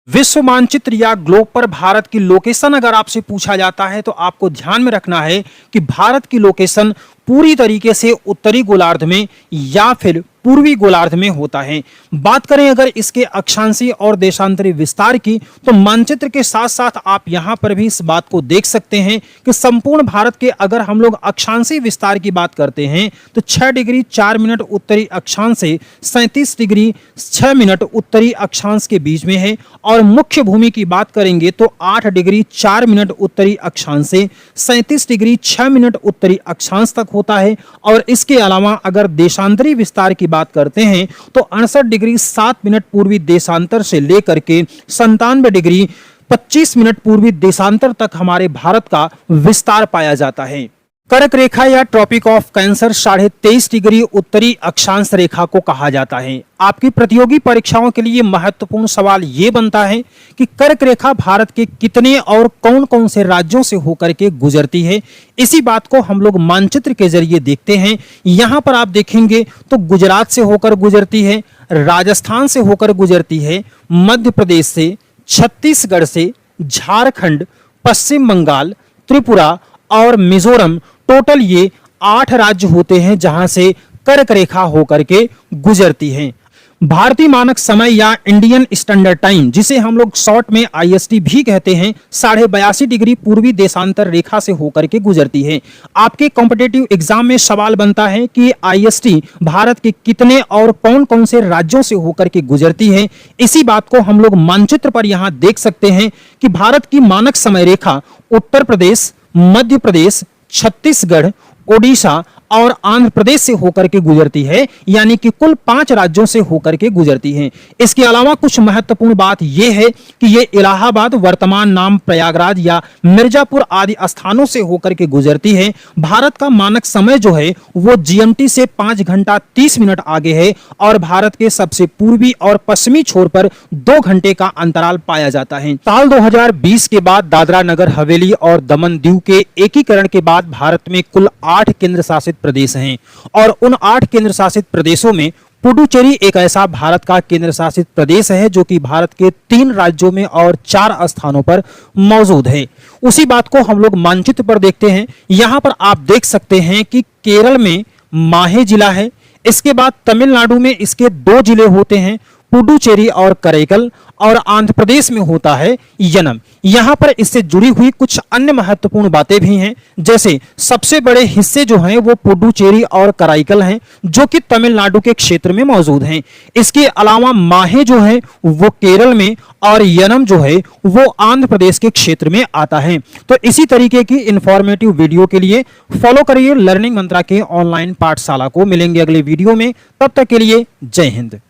विश्व मानचित्र या ग्लोब पर भारत की लोकेशन अगर आपसे पूछा जाता है तो आपको ध्यान में रखना है कि भारत की लोकेशन पूरी तरीके से उत्तरी गोलार्ध में या फिर पूर्वी गोलार्ध में होता है। बात करें अगर इसके अक्षांशीय और देशांतरी विस्तार की तो मानचित्र के साथ साथ आप यहां पर भी इस बात को देख सकते हैं कि संपूर्ण भारत के अगर हम लोग अक्षांशीय विस्तार की बात करते हैं तो 6 डिग्री 4 मिनट उत्तरी अक्षांश से 37 डिग्री 6 मिनट उत्तरी अक्षांश के बीच में है और मुख्य भूमि की बात करेंगे तो 8 डिग्री 4 मिनट उत्तरी अक्षांश से 37 डिग्री 6 मिनट उत्तरी अक्षांश तक होता है। और इसके अलावा अगर देशांतरी विस्तार की बात करते हैं तो 68 डिग्री 7 मिनट पूर्वी देशांतर से लेकर के 97 डिग्री 25 मिनट पूर्वी देशांतर तक हमारे भारत का विस्तार पाया जाता है। कर्क रेखा या ट्रॉपिक ऑफ कैंसर 23.5 डिग्री उत्तरी अक्षांश रेखा को कहा जाता है। आपकी प्रतियोगी परीक्षाओं के लिए महत्वपूर्ण सवाल यह बनता है कि कर्क रेखा भारत के कितने और कौन-कौन से राज्यों से होकर के गुजरती है। इसी बात को हम लोग मानचित्र के जरिए देखते हैं। यहां पर आप देखेंगे तो गुजरात से होकर गुजरती है, राजस्थान से होकर गुजरती है, मध्य प्रदेश से, छत्तीसगढ़ से, झारखंड, पश्चिम बंगाल, त्रिपुरा और मिजोरम, टोटल ये 8 राज्य होते हैं जहां से कर्क रेखा होकर के गुजरती है। भारतीय मानक समय या इंडियन स्टैंडर्ड टाइम, जिसे हम लोग शॉर्ट में IST भी कहते हैं, 82.5 डिग्री पूर्वी देशांतर रेखा से होकर के गुजरती है। आपके कॉम्पिटिटिव एग्जाम में सवाल बनता है कि IST भारत के कितने और कौन-कौन से राज्यों से होकर के गुजरती है। इसी बात को हम लोग मानचित्र पर यहां देख सकते हैं कि भारत की मानक समय रेखा उत्तर प्रदेश, मध्य प्रदेश, छत्तीसगढ़, ओडिशा और आंध्र प्रदेश से होकर के गुजरती है, यानी कि कुल 5 राज्यों से होकर के गुजरती है। इसके अलावा कुछ महत्वपूर्ण बात यह है कि ये इलाहाबाद, वर्तमान नाम प्रयागराज या मिर्जापुर आदि स्थानों से होकर के गुजरती है। भारत का मानक समय जो है वो GMT से 5 घंटा 30 मिनट आगे है और भारत के सबसे पूर्वी और पश्चिमी छोर पर 2 घंटे का अंतराल पाया जाता है। साल 2020 के बाद दादरा नगर हवेली और दमन दीव के एकीकरण के बाद भारत में कुल 8 केंद्र शासित प्रदेश हैं और उन 8 केंद्र शासित प्रदेशों में पुडुचेरी एक ऐसा भारत का केंद्र शासित प्रदेश है जो कि भारत के 3 राज्यों में और 4 स्थानों पर मौजूद है। उसी बात को हम लोग मानचित्र पर देखते हैं। यहां पर आप देख सकते हैं कि केरल में माहे जिला है, इसके बाद तमिलनाडु में इसके 2 जिले होते हैं, पुडुचेरी और करैकल, और आंध्र प्रदेश में होता है यनम। यहां पर इससे जुड़ी हुई कुछ अन्य महत्वपूर्ण बातें भी हैं, जैसे सबसे बड़े हिस्से जो हैं वो पुडुचेरी और कराईकल हैं जो कि तमिलनाडु के क्षेत्र में मौजूद हैं। इसके अलावा माहे जो है वो केरल में और यनम जो है वो आंध्र प्रदेश के क्षेत्र में आता है। तो इसी तरीके की इंफॉर्मेटिव वीडियो के लिए फॉलो करिए लर्निंग मंत्रा के ऑनलाइन पाठशाला को। मिलेंगे अगले वीडियो में, तब तक के लिए जय हिंद।